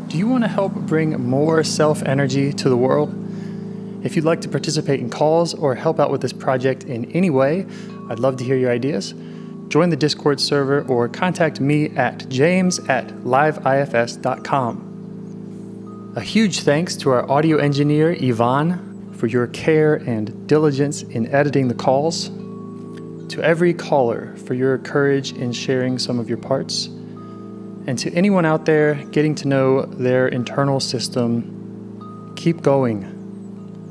Do you want to help bring more self-energy to the world? If you'd like to participate in calls or help out with this project in any way, I'd love to hear your ideas. Join the Discord server or contact me at james@liveifs.com. A huge thanks to our audio engineer, Yvonne, for your care and diligence in editing the calls. To every caller for your courage in sharing some of your parts. And to anyone out there getting to know their internal system, keep going.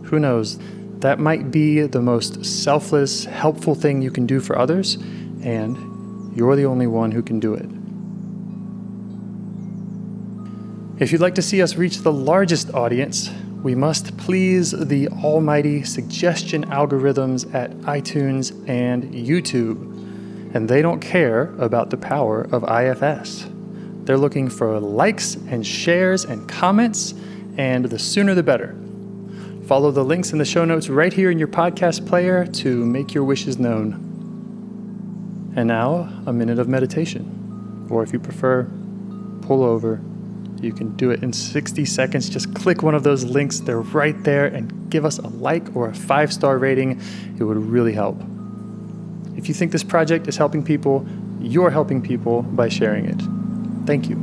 Who knows, that might be the most selfless, helpful thing you can do for others, and you're the only one who can do it. If you'd like to see us reach the largest audience, we must please the almighty suggestion algorithms at iTunes and YouTube. And they don't care about the power of IFS. They're looking for likes and shares and comments, and the sooner the better. Follow the links in the show notes right here in your podcast player to make your wishes known. And now, a minute of meditation. Or if you prefer, pull over. You can do it in 60 seconds. Just click one of those links. They're right there, and give us a like or a 5-star rating. It would really help. If you think this project is helping people, you're helping people by sharing it. Thank you.